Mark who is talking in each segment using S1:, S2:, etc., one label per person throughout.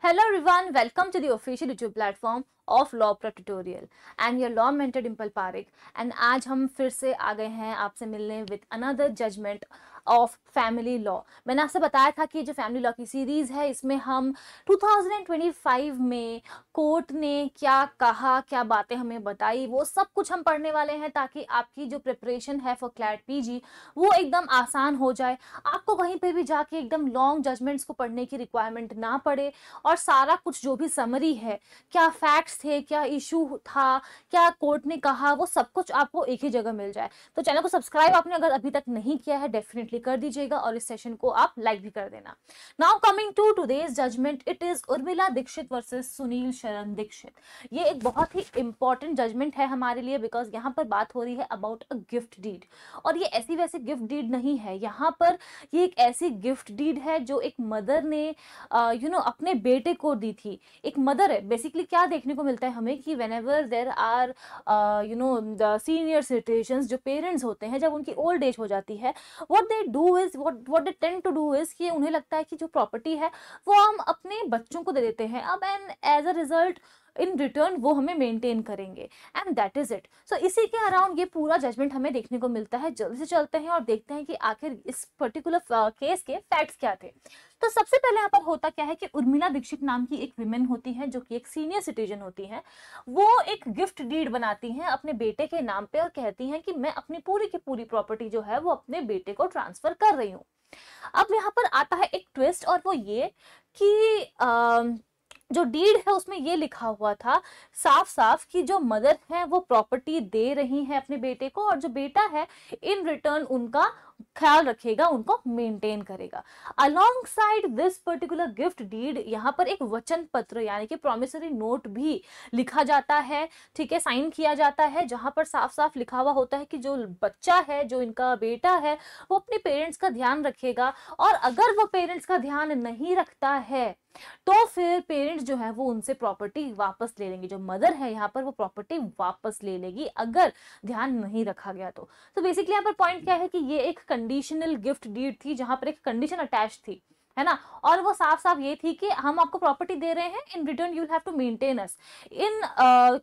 S1: Hello everyone, welcome to the official YouTube platform of Law Prep Tutorial and your law mentor Dimple Parekh। and आज हम फिर से आ गए हैं आपसे मिलने with another judgement of family law. मैंने आपसे बताया था कि जो फैमिली लॉ की सीरीज है इसमें हम 2025 में कोर्ट ने क्या कहा, क्या बातें हमें बताई, वो सब कुछ हम पढ़ने वाले हैं ताकि आपकी जो प्रिपरेशन है फॉर क्लैट पीजी वो एकदम आसान हो जाए। आपको कहीं पे भी जाके एकदम लॉन्ग जजमेंट्स को पढ़ने की रिक्वायरमेंट ना पड़े और सारा कुछ जो भी समरी है, क्या फैक्ट्स थे, क्या इशू था, क्या कोर्ट ने कहा, वो सब कुछ आपको एक ही जगह मिल जाए। तो चैनल को सब्सक्राइब आपने अगर अभी तक नहीं किया है डेफिनेटली कर दीजिएगा और इस सेशन को आप लाइक भी कर देना। Now coming to today's judgement, it is Urmila Dixit versus Sunil Sharan Dixit. ये एक बहुत ही इंपॉर्टेंट जजमेंट है हमारे लिए बिकॉज यहाँ पर बात हो रही है अबाउट अ गिफ्ट डीड। और ये ऐसी वैसी गिफ्ट डीड नहीं है, यहाँ पर ये एक ऐसी गिफ्ट डीड है जो एक मदर ने अपने बेटे को दी थी। एक मदर है बेसिकली, क्या देखने को मिलता है हमें कि whenever there are the senior citizens, जो पेरेंट्स होते हैं जब उनकी ओल्ड एज हो जाती है, what they do is what they tend to do is कि उन्हें लगता है कि जो प्रॉपर्टी है वो हम अपने बच्चों को दे देते हैं अब, and as a result in return वो हमें मेंटेन करेंगे and that is it. So इसी के अराउंड ये पूरा जजमेंट हमें देखने को मिलता है। जल्दी से चलते हैं और देखते हैं कि आखिर इस पर्टिकुलर केस के फैक्ट्स क्या थे। तो सबसे पहले यहाँ पर होता क्या है कि उर्मिला दीक्षित नाम की एक विमेन होती है जो कि एक सीनियर सिटीजन होती है। वो एक गिफ्ट डीड बनाती हैं अपने बेटे के नाम पे और कहती हैं कि मैं अपनी पूरी की पूरी प्रॉपर्टी जो है वो अपने बेटे को ट्रांसफर कर रही हूँ। अब यहाँ पर आता है एक ट्विस्ट और वो ये कि जो डीड है उसमें ये लिखा हुआ था साफ साफ कि जो मदर है वो प्रॉपर्टी दे रही है अपने बेटे को और जो बेटा है इन रिटर्न उनका ख्याल रखेगा, उनको मेंटेन करेगा। Alongside this particular gift deed यहाँ पर एक वचन पत्र यानी कि प्रोमिसरी नोट भी लिखा जाता है, ठीक है, साइन किया जाता है, जहां पर साफ साफ लिखा हुआ होता है कि जो बच्चा है, जो इनका बेटा है, वो अपने पेरेंट्स का ध्यान रखेगा और अगर वो पेरेंट्स का ध्यान नहीं रखता है तो फिर पेरेंट्स जो है वो उनसे प्रॉपर्टी वापस ले लेंगे। जो मदर है यहाँ पर वो प्रॉपर्टी वापस ले लेगी अगर ध्यान नहीं रखा गया तो बेसिकली यहाँ पर पॉइंट क्या है कि ये एक कंडीशनल गिफ्ट डीड थी जहां पर एक कंडीशन अटैच थी, है ना, और वो साफ साफ ये थी कि हम आपको प्रॉपर्टी दे रहे हैं, in return you have to maintain us. In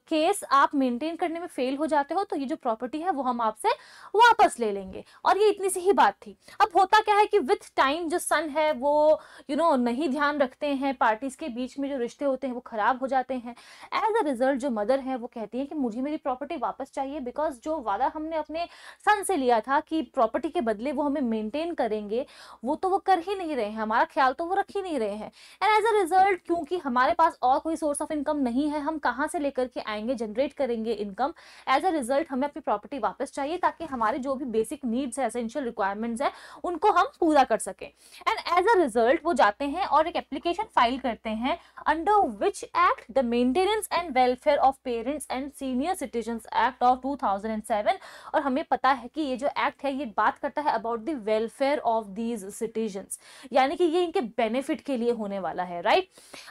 S1: case आप मेंटेन करने में फेल हो जाते हो तो ये जो प्रॉपर्टी है वो हम आपसे वापस ले लेंगे, और ये इतनी सी ही बात थी। अब होता क्या है कि विथ टाइम जो सन है वो नहीं ध्यान रखते हैं, पार्टीज के बीच में जो रिश्ते होते हैं वो खराब हो जाते हैं। एज अ रिजल्ट जो मदर है वो कहती है कि मुझे मेरी प्रॉपर्टी वापस चाहिए बिकॉज जो वादा हमने अपने सन से लिया था कि प्रॉपर्टी के बदले वो हमें मेंटेन करेंगे वो तो वो कर ही नहीं रहे हैं, हमारा ख्याल तो वो रख ही नहीं रहे हैं। एंड एज अ रिजल्ट क्योंकि हमारे पास और कोई सोर्स ऑफ इनकम नहीं है, हम कहाँ से लेकर के आएंगे, जनरेट करेंगे इनकम, एज अ रिजल्ट हमें अपनी प्रॉपर्टी वापस चाहिए ताकि हमारे जो भी बेसिक नीड्स है, एसेंशियल रिक्वायरमेंट्स है, उनको हम पूरा कर सकें। एंड एज अ रिजल्ट वो जाते हैं और एक एप्लीकेशन फाइल करते हैं under which act, the maintenance and welfare of parents and senior citizens act of 2007। और हमें पता है कि ये जो एक्ट है ये बात करता है about the welfare of these citizens, यानी कि ये इनके बेनिफिट के लिए होने वाला है, राइट।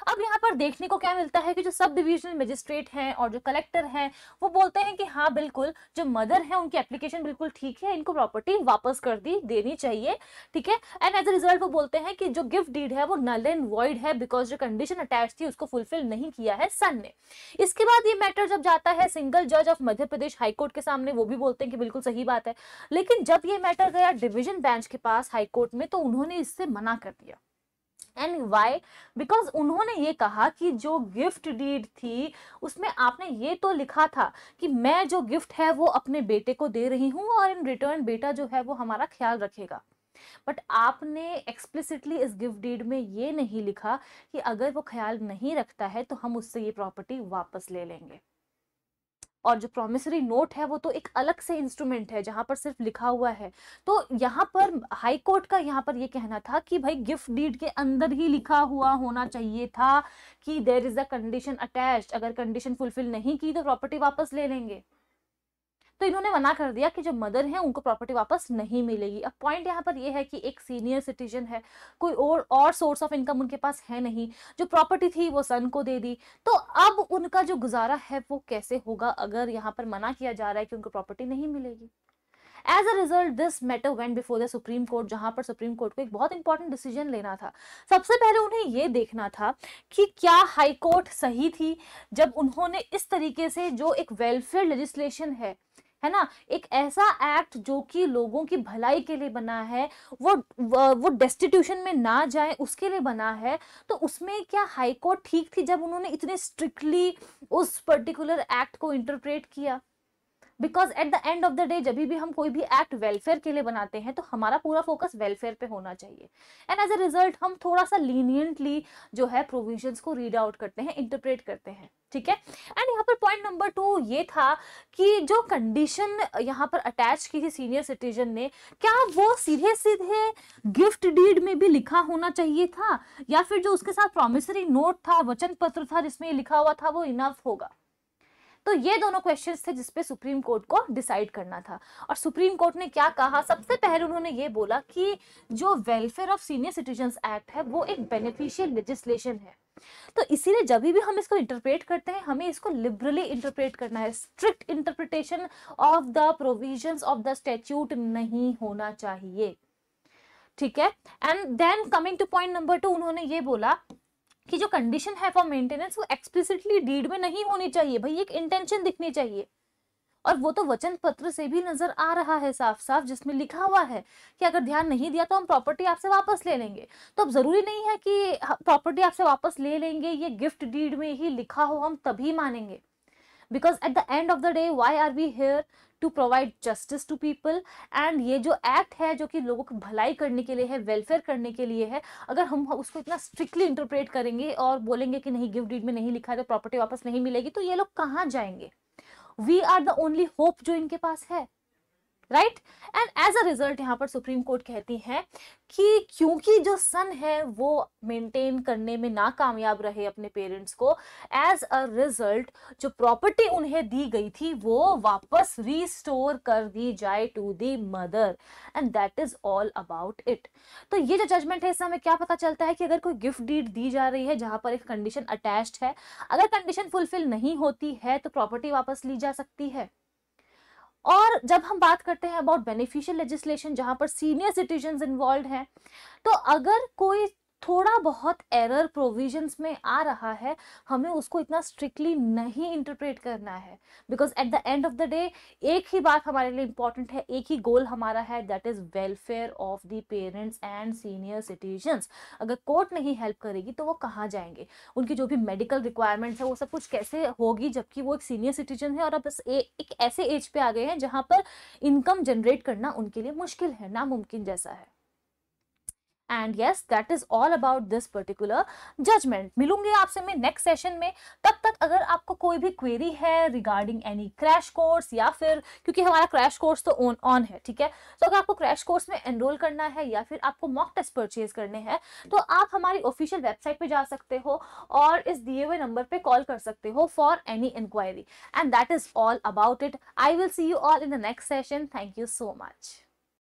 S1: अब यहाँ पर देखने को क्या मिलता है कि जो सब डिविजनल मजिस्ट्रेट हैं और जो कलेक्टर हैं वो बोलते हैं कि हाँ बिल्कुल जो मदर है उनकी एप्लीकेशन बिल्कुल ठीक है, इनको प्रॉपर्टी वापस कर दी देनी चाहिए, ठीक है। एंड एज अ रिजल्ट वो बोलते हैं कि जो गिफ्ट डीड है वो नल एंड वॉइड है बिकॉज जो कंडीशन अटैच थी उसको फुलफिल नहीं किया है सन ने। इसके बाद ये मैटर जब जाता है सिंगल जज ऑफ मध्य प्रदेश हाईकोर्ट के सामने, वो भी बोलते हैं कि बिल्कुल सही बात है, लेकिन जब ये मैटर गया डिवीजन बेंच के पास हाईकोर्ट में तो उन्होंने इससे मना कर दिया। And Y? बिकॉज उन्होंने ये कहा कि जो गिफ्ट डीड थी उसमें आपने ये तो लिखा था कि मैं जो गिफ्ट है वो अपने बेटे को दे रही हूँ और इन रिटर्न बेटा जो है वो हमारा ख्याल रखेगा, बट आपने एक्सप्लिसिटली इस गिफ्ट डीड में ये नहीं लिखा कि अगर वो ख्याल नहीं रखता है तो हम उससे ये प्रॉपर्टी वापस ले लेंगे। और जो प्रोमिसरी नोट है वो तो एक अलग से इंस्ट्रूमेंट है जहां पर सिर्फ लिखा हुआ है। तो यहाँ पर हाई कोर्ट का यहाँ पर ये कहना था कि भाई गिफ्ट डीड के अंदर ही लिखा हुआ होना चाहिए था कि there is a condition attached, अगर कंडीशन फुलफिल नहीं की तो प्रॉपर्टी वापस ले लेंगे। तो इन्होंने मना कर दिया कि जो मदर है उनको प्रॉपर्टी वापस नहीं मिलेगी। अब पॉइंट यहाँ पर ये है कि एक सीनियर सिटीजन है, कोई और सोर्स ऑफ इनकम उनके पास है नहीं, जो प्रॉपर्टी थी वो सन को दे दी, तो अब उनका जो गुजारा है वो कैसे होगा अगर यहाँ पर मना किया जा रहा है कि उनको प्रॉपर्टी नहीं मिलेगी। As a result this matter went before the supreme court, जहां पर सुप्रीम कोर्ट को एक बहुत इंपॉर्टेंट डिसीजन लेना था। सबसे पहले उन्हें ये देखना था कि क्या हाई कोर्ट सही थी जब उन्होंने इस तरीके से जो एक वेलफेयर लेजिस्लेशन है ना, एक ऐसा एक्ट जो कि लोगों की भलाई के लिए बना है, वो डेस्टिट्यूशन में ना जाए उसके लिए बना है, तो उसमें क्या हाई कोर्ट ठीक थी जब उन्होंने इतने स्ट्रिक्टली उस पर्टिकुलर एक्ट को इंटरप्रेट किया? Because at the end of the day जब भी हम कोई भी एक्ट वेलफेयर के लिए बनाते हैं तो हमारा पूरा फोकस वेलफेयर पे होना चाहिए, एंड एज अ रिजल्ट हम थोड़ा सा लीनियंटली जो है प्रोविजंस को रीड आउट करते हैं, इंटरप्रेट करते हैं, ठीक है। एंड यहाँ पर पॉइंट नंबर 2 ये था कि जो कंडीशन यहाँ पर अटैच की थी सीनियर सिटीजन ने, क्या वो सीधे सीधे गिफ्ट डीड में भी लिखा होना चाहिए था, या फिर जो उसके साथ प्रॉमिसरी नोट था, वचन पत्र था जिसमें लिखा हुआ था, वो इनफ होगा? तो ये दोनों क्वेश्चंस थे जिसपे सुप्रीम कोर्ट को डिसाइड करना था। और सुप्रीम कोर्ट ने क्या कहा, सबसे पहले उन्होंने ये बोला कि जो welfare of senior citizens act है वो एक बेनिफिशियल लेजिस्लेशन है, तो इसीलिए जब भी हम इसको इंटरप्रेट करते हैं हमें इसको लिबरली इंटरप्रेट करना है, strict interpretation of the provisions of the statute नहीं होना चाहिए, ठीक है। And then coming to point number 2, उन्होंने ये बोला कि जो कंडीशन है फॉर मेंटेनेंस वो एक्सप्लिसिटली डीड में नहीं होनी चाहिए, भाई एक इंटेंशन दिखनी चाहिए, और वो तो वचन पत्र से भी नजर आ रहा है साफ साफ, जिसमें लिखा हुआ है कि अगर ध्यान नहीं दिया तो हम प्रॉपर्टी आपसे वापस ले लेंगे। तो अब जरूरी नहीं है कि प्रॉपर्टी आपसे वापस ले लेंगे ये गिफ्ट डीड में ही लिखा हो हम तभी मानेंगे, because at the end of the day why are we here to provide justice to people, and ये जो एक्ट है जो कि लोगों की भलाई करने के लिए है, वेलफेयर करने के लिए है, अगर हम उसको इतना स्ट्रिक्टली इंटरप्रेट करेंगे और बोलेंगे कि नहीं गिफ्ट डीड में नहीं लिखा है तो प्रॉपर्टी वापस नहीं मिलेगी, तो ये लोग कहाँ जाएंगे? We are the only hope जो इनके पास है, right. And as a result यहाँ पर सुप्रीम कोर्ट कहती है कि क्योंकि जो सन है वो मेंटेन करने में नाकामयाब रहे अपने पेरेंट्स को, एज अ रिजल्ट जो प्रॉपर्टी उन्हें दी गई थी वो वापस रिस्टोर कर दी जाए to the mother, and that is all about it. तो ये जो जजमेंट है इससे हमें क्या पता चलता है कि अगर कोई गिफ्ट डीड दी जा रही है जहां पर एक कंडीशन अटैच्ड है, अगर कंडीशन फुलफिल नहीं होती है तो प्रॉपर्टी वापस ली जा सकती है। और जब हम बात करते हैं अबाउट बेनिफिशियल लेजिस्लेशन जहां पर सीनियर सिटीजन्स इन्वॉल्व हैं, तो अगर कोई थोड़ा बहुत एरर प्रोविजंस में आ रहा है हमें उसको इतना स्ट्रिक्टली नहीं इंटरप्रेट करना है, because at the end of the day एक ही बात हमारे लिए इंपॉर्टेंट है, एक ही गोल हमारा है, that is welfare of the parents and senior citizens. अगर कोर्ट नहीं हेल्प करेगी तो वो कहाँ जाएंगे, उनकी जो भी मेडिकल रिक्वायरमेंट्स है वो सब कुछ कैसे होगी, जबकि वो एक सीनियर सिटीजन है और अब बस एक ऐसे एज पे आ गए हैं जहां पर इनकम जनरेट करना उनके लिए मुश्किल है, नामुमकिन जैसा है। And yes that is all about this particular judgment. मिलूंगी आपसे मैं नेक्स्ट सेशन में, तब तक अगर आपको कोई भी क्वेरी है रिगार्डिंग एनी क्रैश कोर्स, या फिर क्योंकि हमारा क्रैश कोर्स तो ऑन है, ठीक है, तो अगर आपको क्रैश कोर्स में एनरोल करना है या फिर आपको मॉक टेस्ट परचेज करने हैं तो आप हमारी ऑफिशियल वेबसाइट पे जा सकते हो और इस दिए हुए नंबर पे कॉल कर सकते हो for any inquiry, and that is all about it. I will see you all in the next session. Thank you so much.